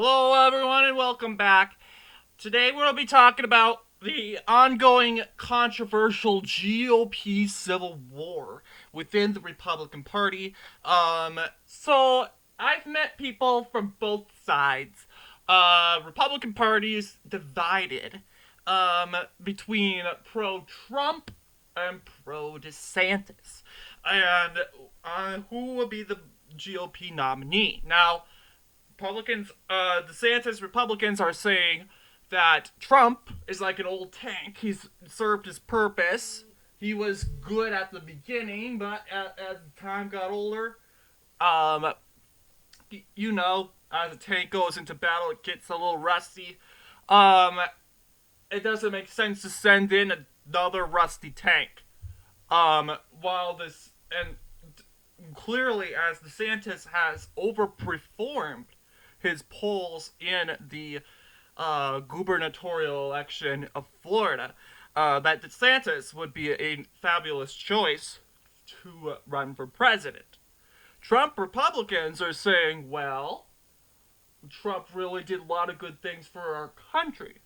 Hello, everyone, and welcome back. Today, we'll be talking about the ongoing controversial GOP civil war within the Republican Party. So I've met people from both sides. Republican Party's divided between pro-Trump and pro-DeSantis, and who will be the GOP nominee. Now, DeSantis Republicans are saying that Trump is like an old tank. He's served his purpose. He was good at the beginning, but as time got older, um, as a tank goes into battle, it gets a little rusty. Um, it doesn't make sense to send in another rusty tank. While this and clearly, as DeSantis has overperformed his polls in the gubernatorial election of Florida, that DeSantis would be a fabulous choice to run for president. Trump Republicans are saying, well, Trump really did a lot of good things for our country.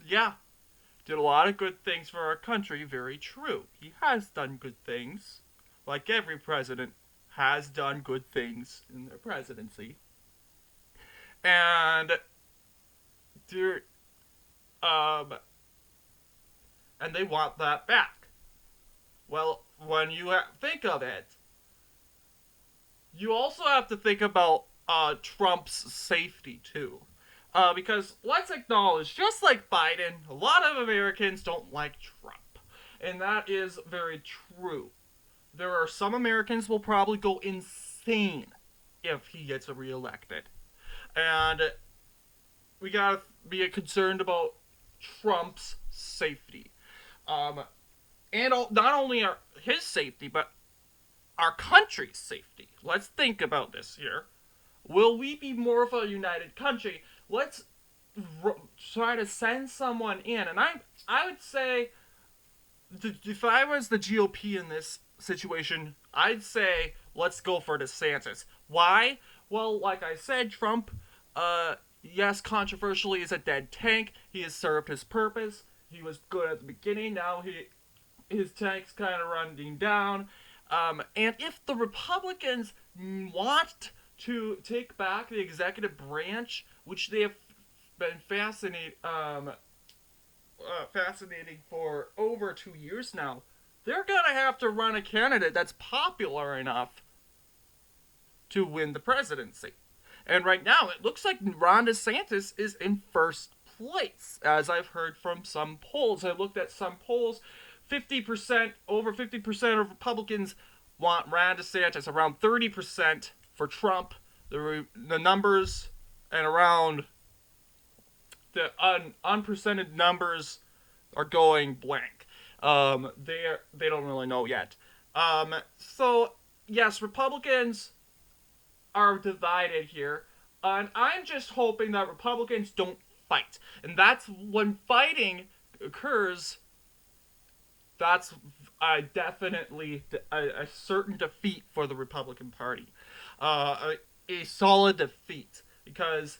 Yeah, did a lot of good things for our country. Very true. He has done good things, like every president has done good things in their presidency. And there, and they want that back. Well, when you think of it, you also have to think about Trump's safety too. Because let's acknowledge, just like Biden, a lot of Americans don't like Trump. And that is very true. There are some Americans will probably go insane if he gets reelected. And we gotta be concerned about Trump's safety. And not only his safety, but our country's safety. Let's think about this here. Will we be more of a united country? Let's try to send someone in. And I would say, if I was the GOP in this situation, I'd say let's go for DeSantis. Why? Well, like I said, Trump, yes, controversially, is a dead tank. He has served his purpose. He was good at the beginning. Now his tank's kind of running down. And if the Republicans want to take back the executive branch, which they have been fascinating for over 2 years now, they're gonna have to run a candidate that's popular enough to win the presidency. And right now, it looks like Ron DeSantis is in first place, as I've heard from some polls. I looked at some polls. Over 50% of Republicans want Ron DeSantis. Around 30% for Trump. The numbers and around the unpercented numbers are going blank. They don't really know yet. So yes, Republicans are divided here, and I'm just hoping that Republicans don't fight. And that's when fighting occurs. That's definitely a certain defeat for the Republican Party. A solid defeat. Because,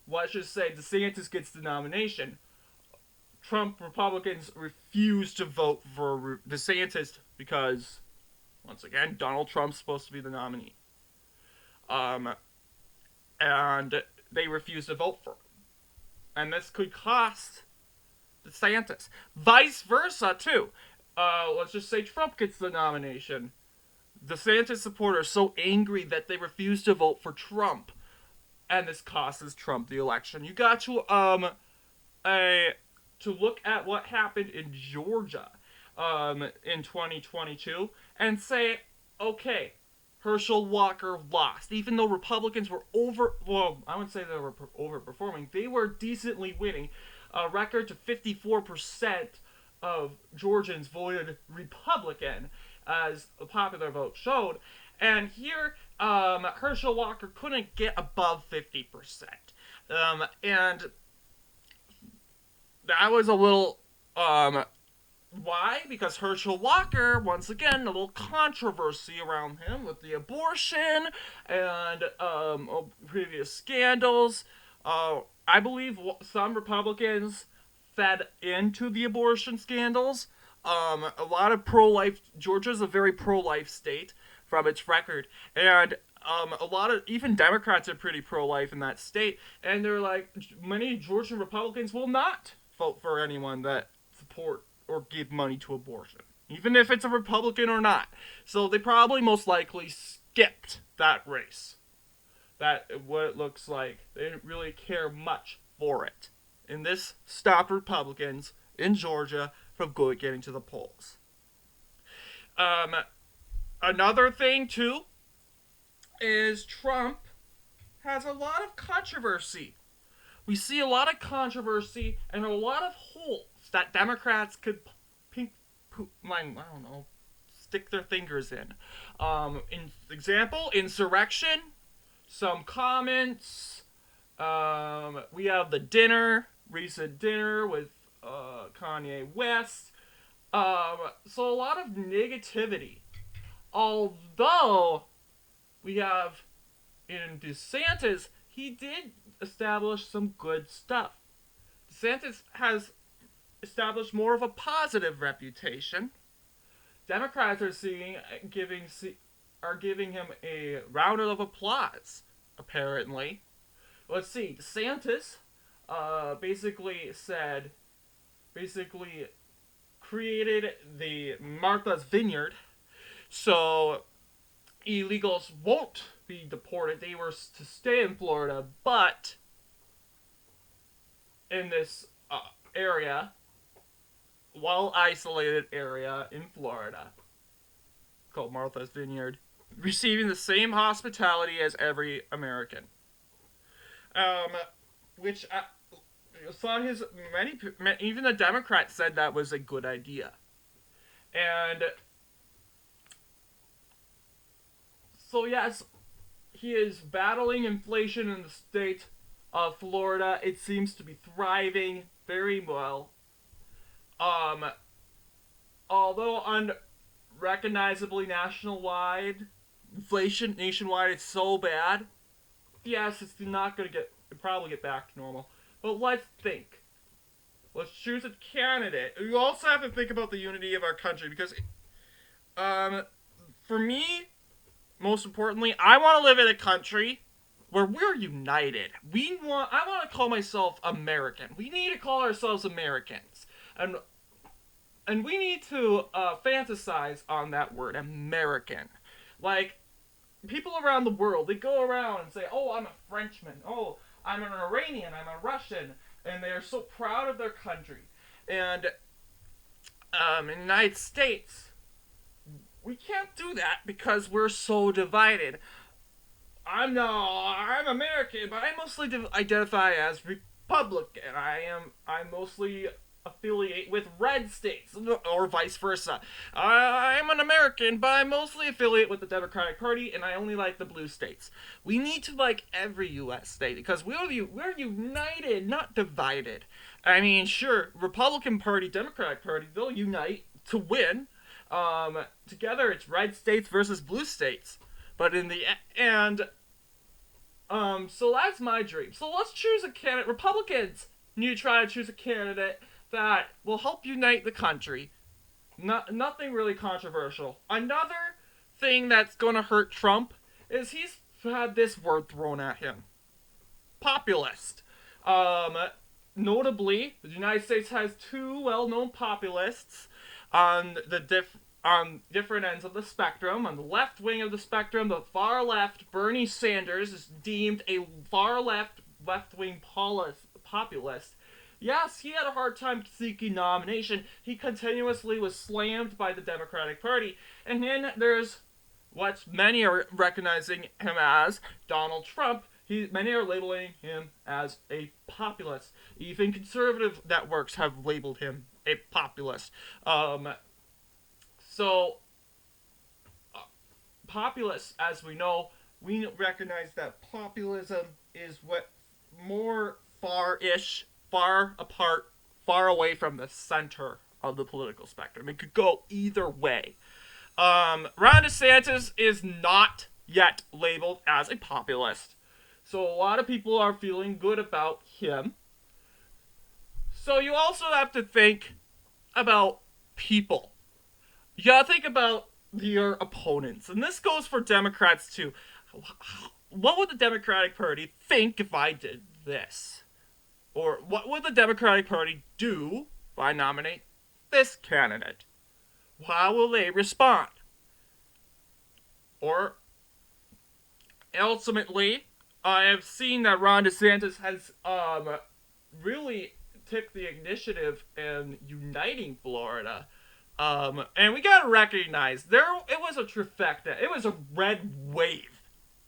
let's just say DeSantis gets the nomination. Trump Republicans refuse to vote for DeSantis because, once again, Donald Trump's supposed to be the nominee. And they refuse to vote for him. And this could cost DeSantis. Vice versa, too. Let's just say Trump gets the nomination. DeSantis supporters are so angry that they refuse to vote for Trump, and this costs Trump the election. You got to look at what happened in Georgia in 2022 and say, okay, Herschel Walker lost, even though Republicans were I wouldn't say they were overperforming. They were decently winning. A record to 54% of Georgians voted Republican, as a popular vote showed. And here, Herschel Walker couldn't get above 50%. And that was a little Why? Because Herschel Walker, once again, a little controversy around him with the abortion and previous scandals. I believe some Republicans fed into the abortion scandals. A lot of pro-life. Georgia's a very pro-life state from its record, and a lot of even Democrats are pretty pro-life in that state, and they're like many Georgian Republicans will not vote for anyone that support or give money to abortion, even if it's a Republican or not. So they probably most likely skipped that race. That what it looks like. They didn't really care much for it. And this stopped Republicans in Georgia from getting to the polls. Um, Another thing too is Trump has a lot of controversy. We see a lot of controversy and a lot of holes that Democrats could I don't know, stick their fingers in. In example, insurrection, some comments. We have the recent dinner with Kanye West. So a lot of negativity. Although we have in DeSantis, he did establish some good stuff. DeSantis has established more of a positive reputation. Democrats are giving him a round of applause. Apparently, let's see. DeSantis, basically created the Martha's Vineyard, so illegals won't be deported. They were to stay in Florida, but in this area, well isolated area in Florida called Martha's Vineyard, receiving the same hospitality as every American. Which saw even the Democrats said that was a good idea. And so yes, he is battling inflation in the state of Florida. It seems to be thriving very well. Although unrecognizably inflation nationwide is so bad, yes, it's not going to probably get back to normal. But let's think. Let's choose a candidate. You also have to think about the unity of our country because, for me, most importantly, I want to live in a country where we're united. I want to call myself American. We need to call ourselves Americans. And we need to fantasize on that word, American. Like, people around the world, they go around and say, oh, I'm a Frenchman. Oh, I'm an Iranian. I'm a Russian. And they are so proud of their country. And in the United States, we can't do that because we're so divided. I'm American, but I mostly identify as Republican. I mostly affiliate with red states, or vice versa. I'm an American, but I mostly affiliate with the Democratic Party, and I only like the blue states. We need to like every U.S. state because we're united, not divided. I mean, sure, Republican Party, Democratic Party, they'll unite to win. Together, it's red states versus blue states. But in the end, so that's my dream. So let's choose a candidate. Republicans need to try to choose a candidate that will help unite the country. Nothing really controversial. Another thing that's going to hurt Trump is he's had this word thrown at him. Populist. Notably, the United States has two well-known populists on different ends of the spectrum. On the left wing of the spectrum, the far left, Bernie Sanders is deemed a far left-wing populist. Yes, he had a hard time seeking nomination. He continuously was slammed by the Democratic Party. And then there's what many are recognizing him as, Donald Trump. Many are labeling him as a populist. Even conservative networks have labeled him a populist. Populists, as we know, we recognize that populism is what more far apart, far away from the center of the political spectrum. It could go either way. Ron DeSantis is not yet labeled as a populist, so a lot of people are feeling good about him. So you also have to think about people. You gotta think about your opponents, and this goes for Democrats too. What would the Democratic Party think if I did this? Or what would the Democratic Party do if I nominate this candidate? How will they respond? Or ultimately, I have seen that Ron DeSantis has really took the initiative in uniting Florida. And we gotta recognize it was a trifecta. It was a red wave,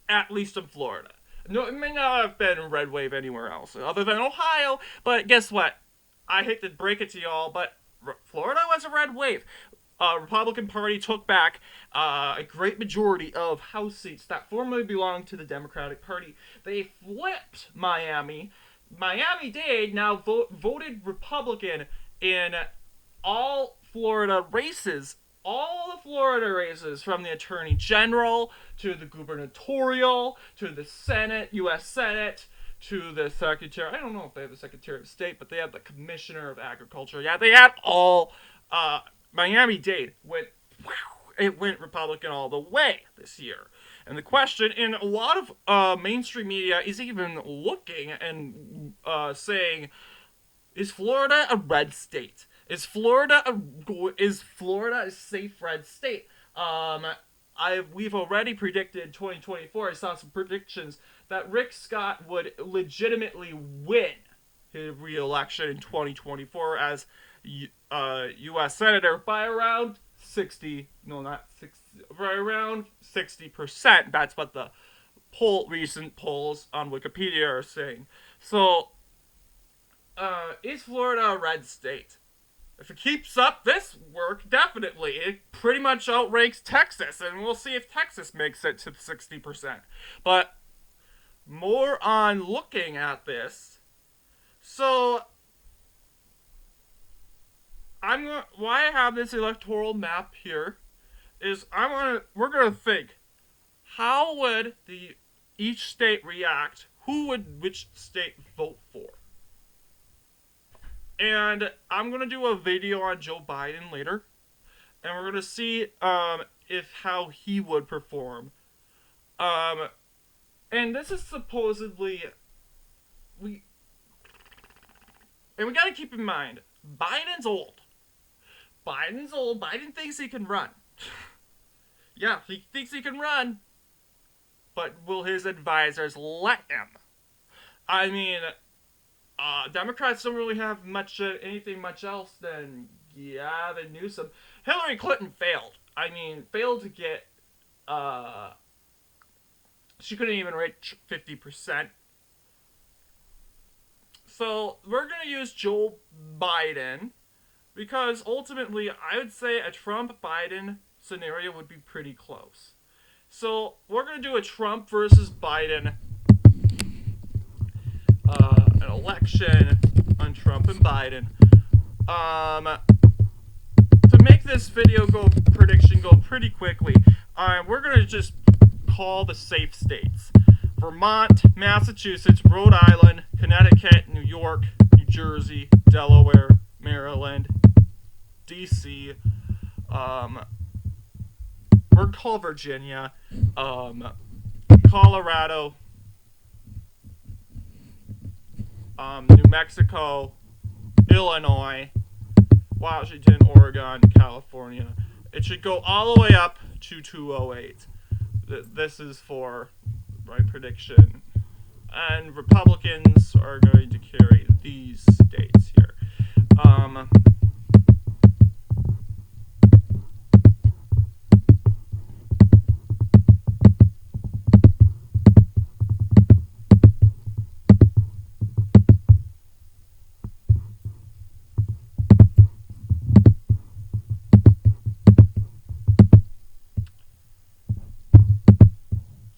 at least in Florida. No, it may not have been a red wave anywhere else other than Ohio. But guess what? I hate to break it to y'all, but Florida was a red wave. Republican Party took back a great majority of House seats that formerly belonged to the Democratic Party. They flipped Miami. Miami-Dade now voted Republican in all Florida races. All the Florida races, from the Attorney General to the gubernatorial to the Senate, U.S. Senate, to the Secretary. I don't know if they have the Secretary of State, but they have the Commissioner of Agriculture. Yeah, they had all. Miami-Dade went Republican all the way this year. And the question in a lot of mainstream media is even looking and saying, is Florida a red state? Is Florida a safe red state? We've already predicted 2024. I saw some predictions that Rick Scott would legitimately win his re-election in 2024 as U.S. Senator by around 60%. That's what the recent polls on Wikipedia are saying. So, is Florida a red state? If it keeps up this work, definitely. It pretty much outranks Texas, and we'll see if Texas makes it to 60%. But more on looking at this. So, why I have this electoral map here is we're gonna think, how would each state react? Who would which state vote for? And I'm gonna do a video on Joe Biden later, and we're gonna see how he would perform. And this is supposedly we gotta keep in mind, Biden's old. Biden thinks he can run. Yeah, he thinks he can run. But will his advisors let him? I mean, Democrats don't really have anything much else than Gavin Newsom. Hillary Clinton failed. Failed to get, she couldn't even reach 50%. So, we're going to use Joe Biden, because ultimately, I would say a Trump-Biden scenario would be pretty close. So, we're going to do a Trump versus Biden an election on Trump and Biden. To make this prediction go pretty quickly, we're going to just call the safe states: Vermont, Massachusetts, Rhode Island, Connecticut, New York, New Jersey, Delaware, Maryland, D.C., we're going to call Virginia, Colorado, New Mexico, Illinois, Washington, Oregon, California. It should go all the way up to 208. This is for my prediction. And Republicans are going to carry these states here.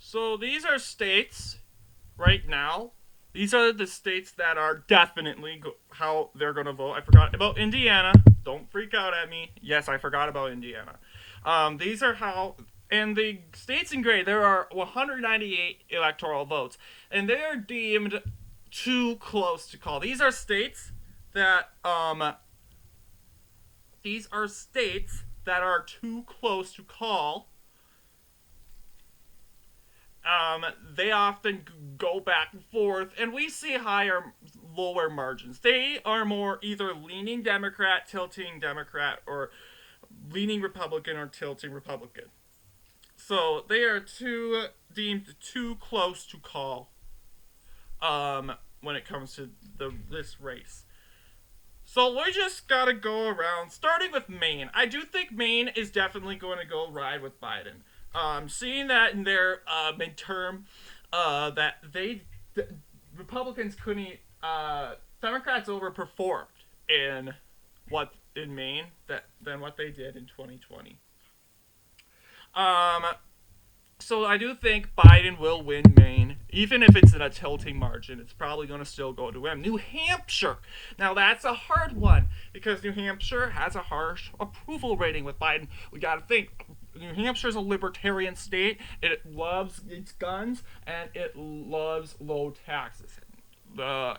So these are states right now. These are the states that are definitely how they're going to vote. I forgot about Indiana. Don't freak out at me. Yes, I forgot about Indiana. These are how. And the states in gray, there are 198 electoral votes, and they are deemed too close to call. These are states that are too close to call. They often go back and forth, and we see higher, lower margins. They are more either leaning Democrat, tilting Democrat, or leaning Republican or tilting Republican. So they are deemed too close to call when it comes to this race. So we just gotta go around, starting with Maine. I do think Maine is definitely going to go ride with Biden. Seeing that in their midterm, that Republicans couldn't, Democrats overperformed in Maine than what they did in 2020. So I do think Biden will win Maine, even if it's in a tilting margin. It's probably going to still go to him. New Hampshire. Now that's a hard one because New Hampshire has a harsh approval rating with Biden. We got to think. New Hampshire is a libertarian state. It loves its guns and it loves low taxes.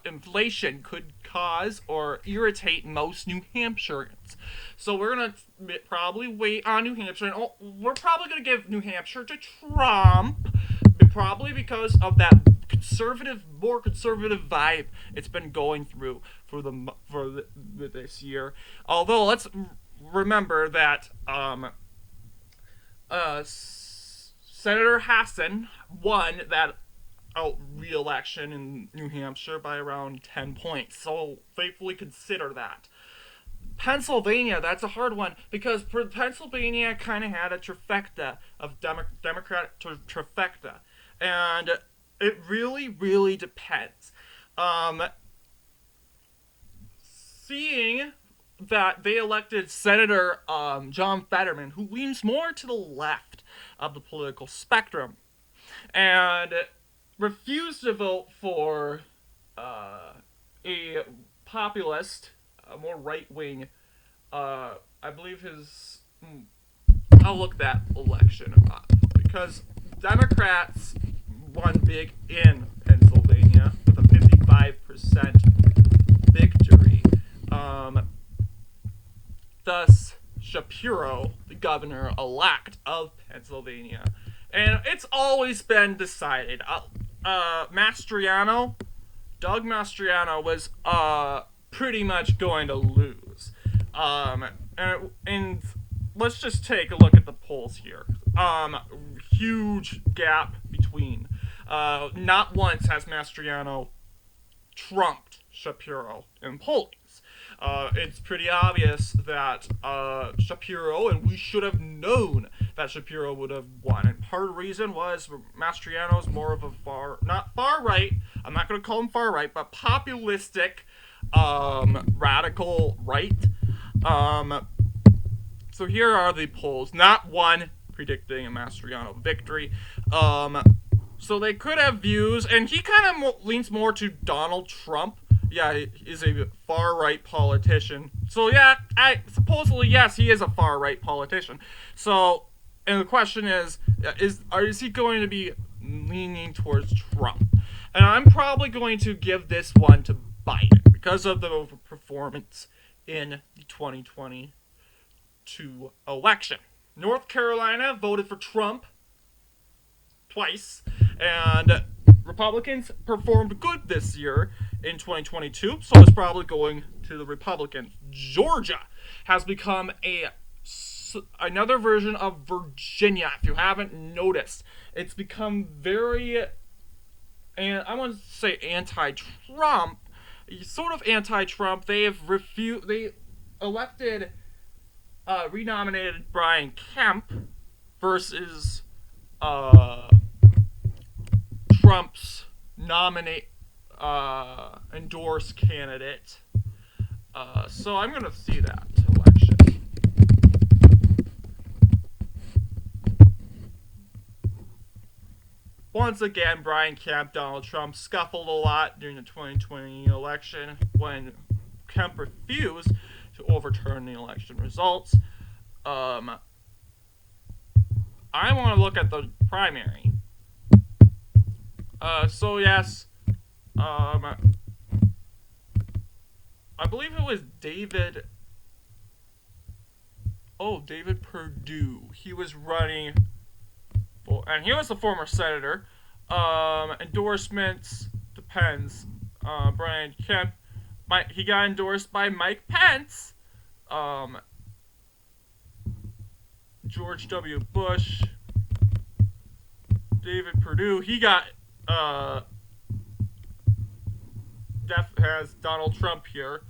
Inflation could cause or irritate most New Hampshireans. So we're going to probably wait on New Hampshire. And we're probably going to give New Hampshire to Trump, probably because of that more conservative vibe it's been going through for this year. Although let's remember that Senator Hassan won that re-election in New Hampshire by around 10 points. So faithfully consider that. Pennsylvania, that's a hard one because Pennsylvania kind of had a trifecta of Democrat trifecta, and it really, really depends. Seeing that they elected Senator John Fetterman, who leans more to the left of the political spectrum, and refused to vote for a populist, a more right-wing, I believe I'll look that election up, because Democrats won big in Pennsylvania with a 55% victory. Thus, Shapiro, the governor-elect of Pennsylvania. And it's always been decided. Doug Mastriano was pretty much going to lose. And let's just take a look at the polls here. Huge gap between. Not once has Mastriano trumped Shapiro in pollings. It's pretty obvious that Shapiro, and we should have known that Shapiro would have won. And part of the reason was Mastriano's more of a not far right, I'm not going to call him far right, but populistic, radical right. So here are the polls. Not one predicting a Mastriano victory. So they could have views, and he kind of leans more to Donald Trump. Yeah, he is a far-right politician. So yeah, supposedly, yes, he is a far-right politician. So, and the question is he going to be leaning towards Trump? And I'm probably going to give this one to Biden because of the overperformance in the 2022 election. North Carolina voted for Trump twice, and Republicans performed good this year in 2022, so it's probably going to the Republicans. Georgia has become another version of Virginia, if you haven't noticed. It's become very, and I want to say anti-Trump, sort of anti-Trump. They elected, renominated Brian Kemp versus Trump's endorsed candidate. So I'm going to see that election. once again, Brian Kemp, Donald Trump scuffled a lot during the 2020 election when Kemp refused to overturn the election results. Um, I want to look at the primary. So yes, I believe it was David. Oh, David Perdue. He was running, and he was a former senator. Endorsements depends. Brian Kemp, he got endorsed by Mike Pence. George W. Bush, David Perdue. He got has Donald Trump here.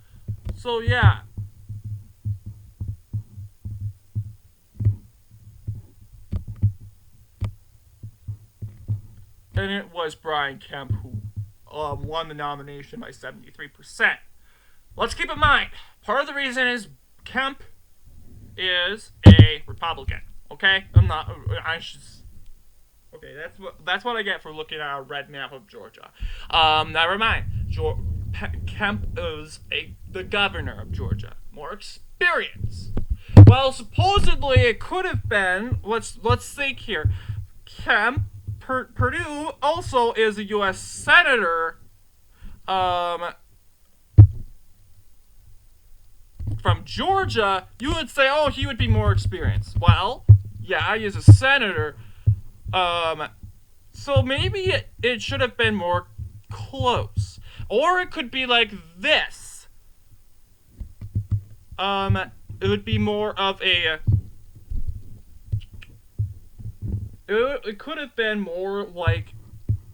So yeah. And it was Brian Kemp who won the nomination by 73%. Let's keep in mind, part of the reason is Kemp is a Republican. Okay, Okay, that's what I get for looking at a red map of Georgia. Never mind. Kemp is the governor of Georgia. More experience. Well, supposedly it could have been. Let's think here. Perdue also is a U.S. senator. From Georgia, you would say, oh, he would be more experienced. Well, yeah, he is a senator. So maybe it should have been more close. Or it could be like this. It would be more of a... It could have been more like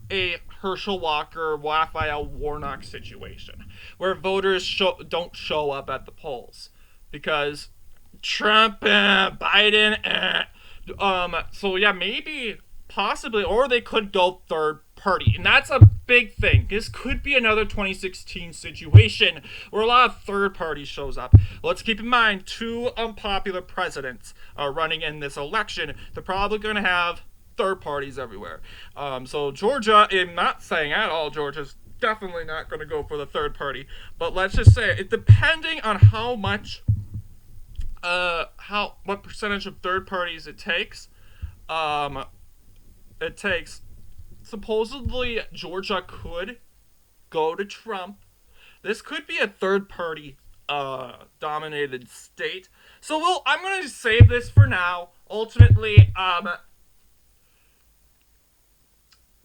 a Herschel Walker, Raphael Warnock situation, where voters don't show up at the polls because Trump, Biden, so yeah, maybe, possibly, or they could go third party, and that's a big thing. This could be another 2016 situation where a lot of third party shows up. Let's keep in mind, two unpopular presidents are running in this election. They're probably going to have third parties everywhere. So Georgia, I'm not saying at all Georgia's definitely not going to go for the third party, but let's just say it, depending on how much, what percentage of third parties it takes, supposedly Georgia could go to Trump. This could be a third party dominated state. So I'm going to save this for now. Ultimately,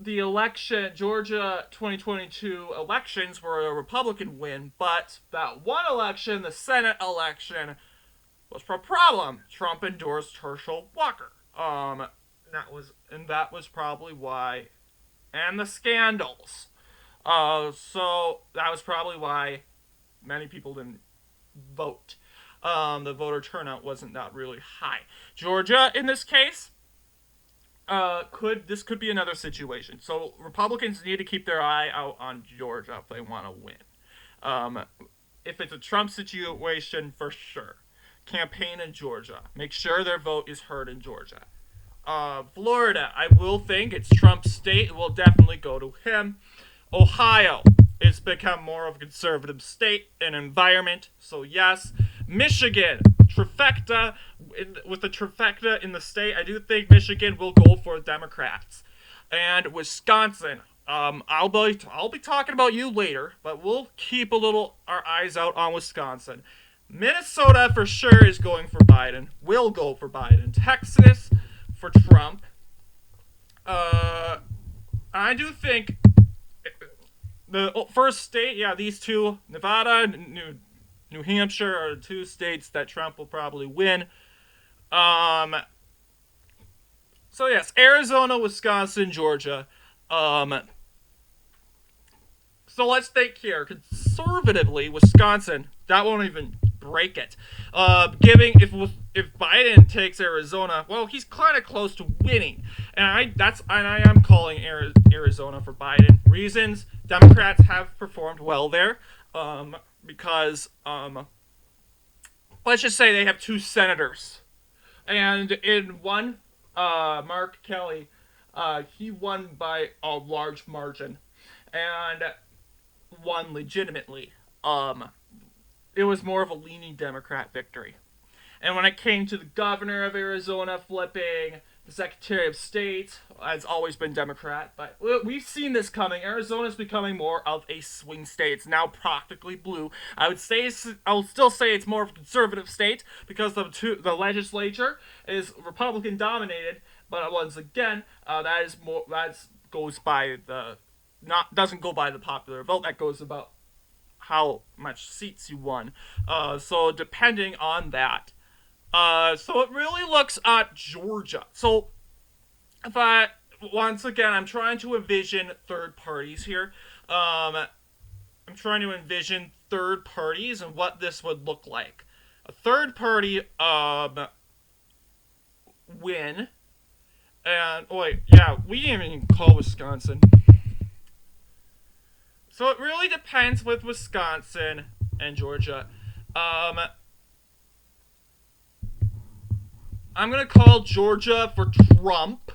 the election, Georgia 2022 elections were a Republican win, but that one election, the Senate election, was a problem. Trump endorsed Herschel Walker. That was probably why, and the scandals. So that was probably why many people didn't vote. The voter turnout wasn't that really high. Georgia, in this case, this could be another situation. So Republicans need to keep their eye out on Georgia if they want to win. If it's a Trump situation, for sure. Campaign in Georgia. Make sure their vote is heard in Georgia. Florida, I will think it's Trump's state. It will definitely go to him. Ohio, it's become more of a conservative state and environment, so yes. Michigan, trifecta. With the trifecta in the state, I do think Michigan will go for Democrats. And Wisconsin, I'll be talking about you later, but we'll keep our eyes out on Wisconsin. Minnesota for sure is going for Biden. Will go for Biden. Texas for Trump. I do think the first state, yeah, these two, Nevada, New Hampshire, are the two states that Trump will probably win. So yes, Arizona, Wisconsin, Georgia. So let's think here. Conservatively, Wisconsin, that won't even break it. If Biden takes Arizona, well, he's kind of close to winning, and I am calling Arizona for Biden. Reasons: Democrats have performed well there, because let's just say they have two senators, and in one, Mark Kelly, he won by a large margin, and won legitimately. It was more of a leaning Democrat victory. And when it came to the governor of Arizona flipping, the Secretary of State has always been Democrat, but we've seen this coming. Arizona's becoming more of a swing state. It's now practically blue. I will still say it's more of a conservative state because the legislature is Republican dominated. But once again, that goes by the not doesn't go by the popular vote. That goes about how much seats you won. So depending on that, so it really looks at Georgia. So if I once again, I'm trying to envision third parties here. I'm trying to envision third parties and what this would look like. A third party win, and oh wait, yeah, we didn't even call Wisconsin. So it really depends with Wisconsin and Georgia. I'm gonna call Georgia for Trump,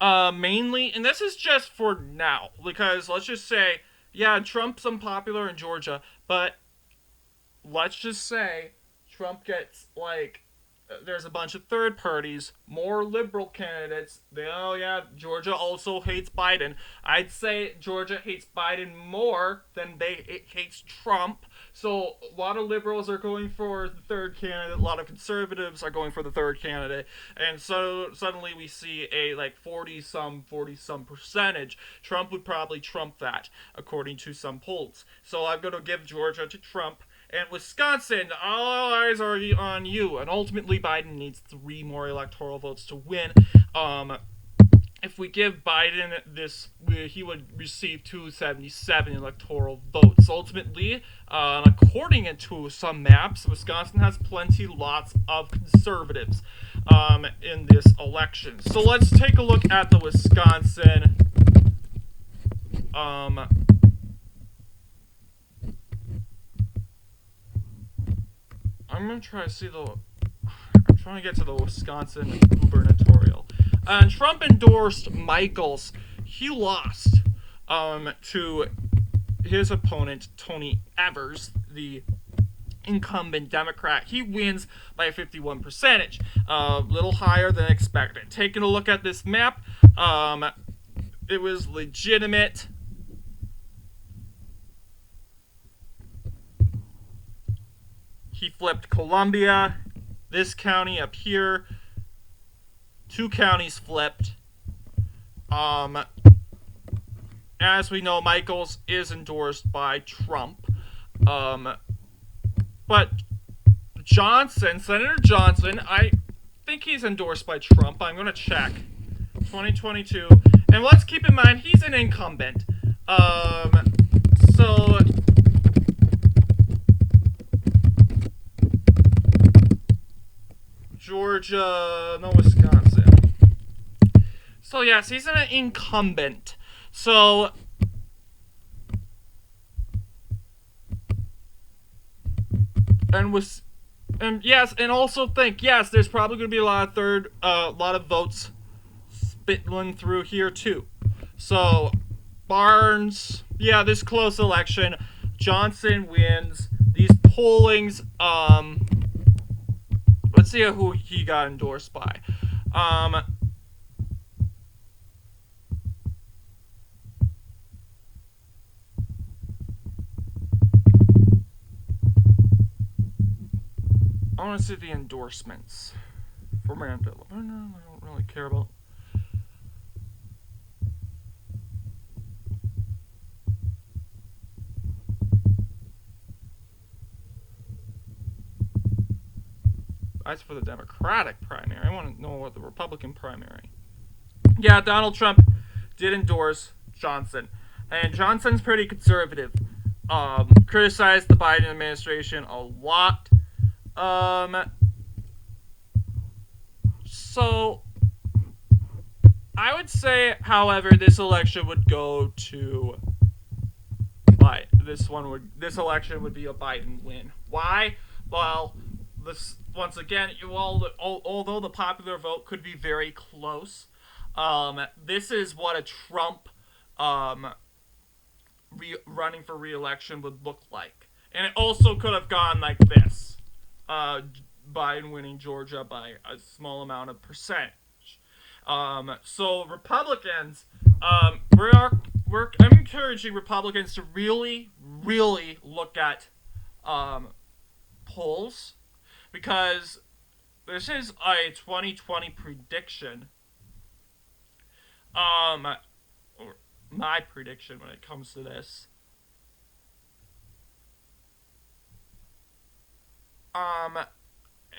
mainly, and this is just for now because let's just say, yeah, Trump's unpopular in Georgia, but let's just say Trump gets like there's a bunch of third parties, more liberal candidates. Oh yeah, Georgia also hates Biden. I'd say Georgia hates Biden more than it hates Trump. So a lot of liberals are going for the third candidate. A lot of conservatives are going for the third candidate, and so suddenly we see a like 40 some percentage. Trump would probably trump that according to some polls. So I'm going to give Georgia to Trump. And Wisconsin, all eyes are on you. And ultimately, Biden needs 3 more electoral votes to win. If we give Biden this, he would receive 277 electoral votes. Ultimately, according to some maps, Wisconsin has lots of conservatives in this election. So let's take a look at the Wisconsin. I'm gonna try to see I'm trying to get to the Wisconsin gubernatorial. And Trump endorsed Michaels. He lost to his opponent, Tony Evers, the incumbent Democrat. He wins by a 51%, a little higher than expected. Taking a look at this map, it was legitimate. He flipped Columbia, this county up here, 2 counties flipped. As we know, Michaels is endorsed by Trump. But Johnson, Senator Johnson, I think he's endorsed by Trump. I'm going to check. 2022. And let's keep in mind, he's an incumbent. So Georgia, no, Wisconsin. So yes, he's an incumbent. So and yes, and also think yes, there's probably going to be a lot of votes spitting through here too. So Barnes, yeah, this close election, Johnson wins. These pollings, let's see who he got endorsed by. I want to see the endorsements for Mandela. I don't really care about. That's for the Democratic primary. I want to know what the Republican primary. Yeah, Donald Trump did endorse Johnson. And Johnson's pretty conservative. Criticized the Biden administration a lot. So I would say, however, this election would go to Biden. This election would be a Biden win. Why? Well, once again, although the popular vote could be very close, This is what a Trump um, running for re-election would look like. And it also could have gone like this. Biden winning Georgia by a small amount of percentage. So Republicans, I'm encouraging Republicans to really, really look at polls, because this is a 2020 prediction. Or my prediction when it comes to this. Um,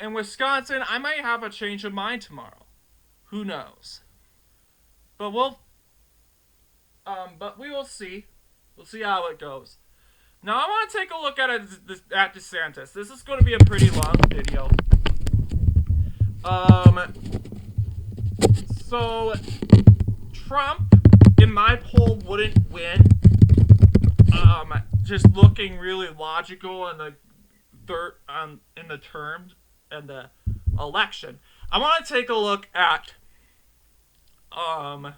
in Wisconsin, I might have a change of mind tomorrow. Who knows? But but we will see. We'll see how it goes. Now I want to take a look at DeSantis. This is going to be a pretty long video. So Trump, in my poll, wouldn't win. Just looking really logical in the terms and the election. I want to take a look at I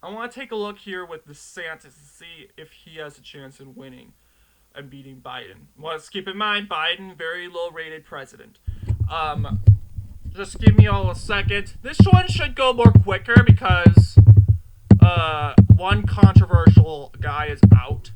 want to take a look here with DeSantis to see if he has a chance in winning and beating Biden. Let's keep in mind, Biden, very low-rated president. Just give me all a second. This one should go more quicker because one controversial guy is out.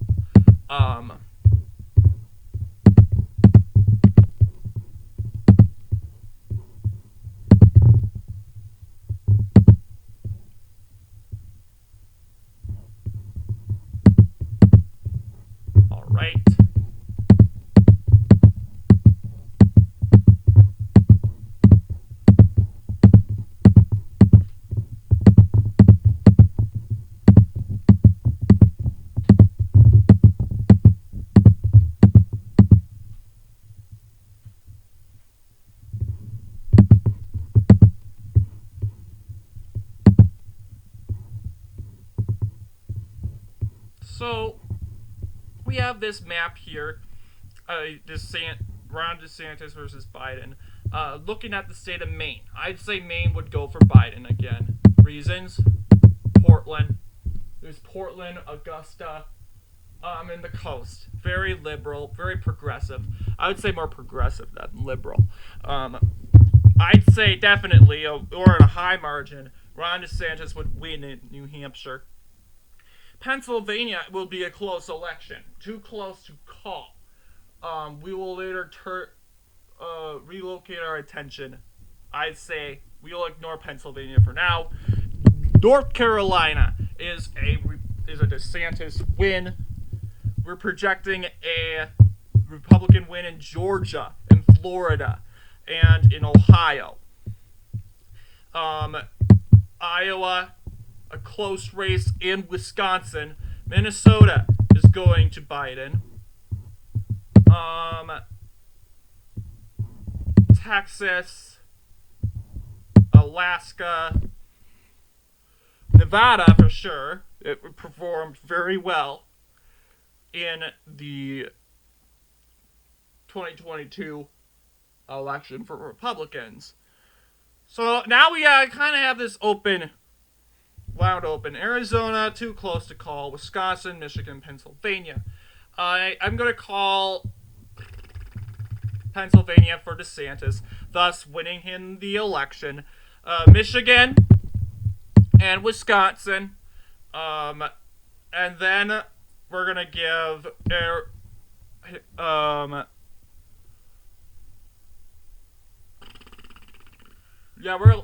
All right. So we have this map here, Ron DeSantis versus Biden. Looking at the state of Maine, I'd say Maine would go for Biden again. Reasons: Portland. There's Portland, Augusta, and the coast. Very liberal, very progressive. I would say more progressive than liberal. I'd say definitely, or in a high margin, Ron DeSantis would win in New Hampshire. Pennsylvania will be a close election. Too close to call. We will later relocate our attention. I'd say we will ignore Pennsylvania for now. North Carolina is a DeSantis win. We're projecting a Republican win in Georgia, in Florida, and in Ohio. Iowa, a close race in Wisconsin. Minnesota is going to Biden. Texas, Alaska, Nevada for sure. It performed very well in the 2022 election for Republicans. So now we kind of have this wide open. Arizona, too close to call. Wisconsin, Michigan, Pennsylvania. I'm going to call Pennsylvania for DeSantis, thus winning him the election. Michigan and Wisconsin. And then we're going to give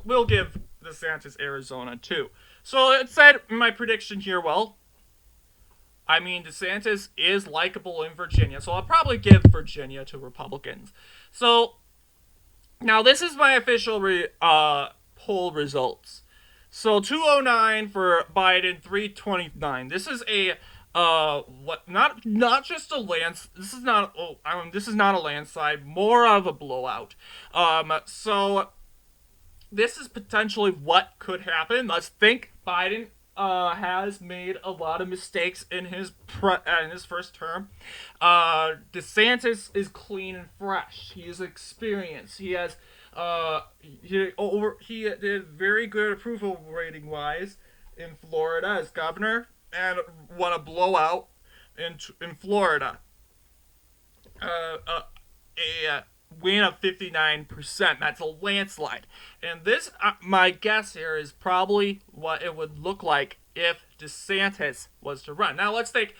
we'll give DeSantis Arizona too. So it said in my prediction here, DeSantis is likable in Virginia, so I'll probably give Virginia to Republicans. So now this is my official poll results. So 209 for Biden, 329. This is a not just a this is not a landslide, more of a blowout. So this is potentially what could happen. Let's think Biden has made a lot of mistakes in his first term. DeSantis is clean and fresh. He is experienced. He has He did very good approval rating wise in Florida as governor and won a blowout in Florida. A win of 59%. That's a landslide. And this, my guess here, is probably what it would look like if DeSantis was to run. Now let's think,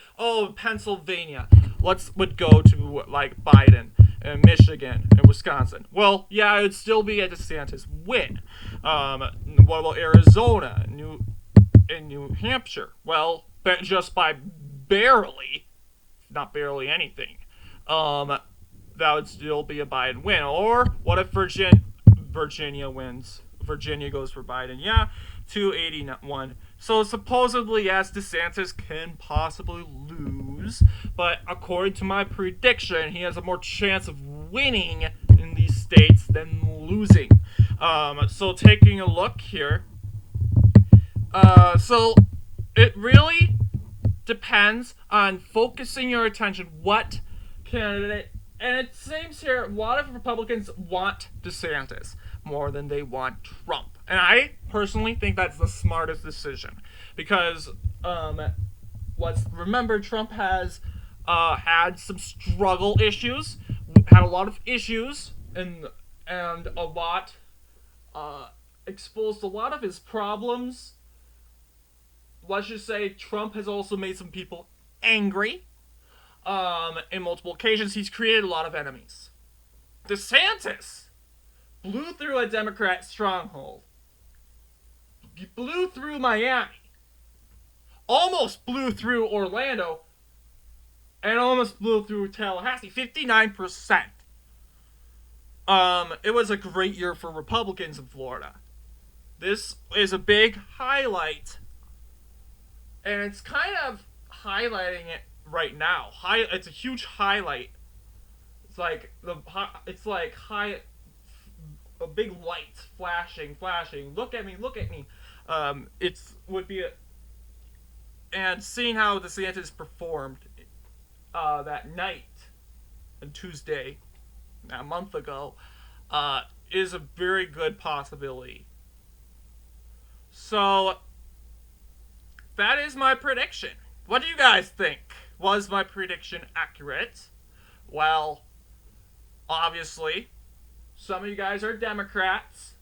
Pennsylvania. Would go to like Biden and Michigan and Wisconsin. Well, yeah, it would still be a DeSantis win. What about Arizona, New Hampshire? Well, just by barely, not barely anything. That would still be a Biden win. Or what if Virginia wins? Virginia goes for Biden. Yeah, 281. So supposedly, yes, DeSantis can possibly lose, but according to my prediction, he has a more chance of winning in these states than losing. So taking a look here, so it really depends on focusing your attention what candidate. And it seems here a lot of Republicans want DeSantis more than they want Trump. And I personally think that's the smartest decision. Because let's remember Trump has had some struggle issues, had a lot of issues, and a lot exposed a lot of his problems. Let's just say Trump has also made some people angry. In multiple occasions, he's created a lot of enemies. DeSantis blew through a Democrat stronghold. He blew through Miami. Almost blew through Orlando. And almost blew through Tallahassee. 59%. It was a great year for Republicans in Florida. This is a big highlight. And it's kind of highlighting it right now. It's a huge highlight. It's like a big light flashing. Look at me. And seeing how DeSantis performed that night on Tuesday, a month ago, is a very good possibility. So that is my prediction. What do you guys think? Was my prediction accurate? Well, obviously, some of you guys are Democrats.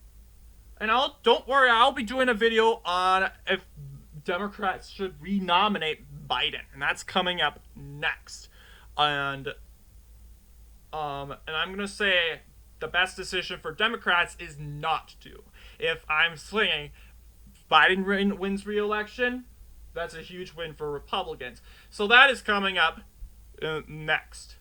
And don't worry, I'll be doing a video on if Democrats should renominate Biden. And that's coming up next. And I'm going to say the best decision for Democrats is not to. If I'm saying Biden wins re-election, that's a huge win for Republicans. So that is coming up next.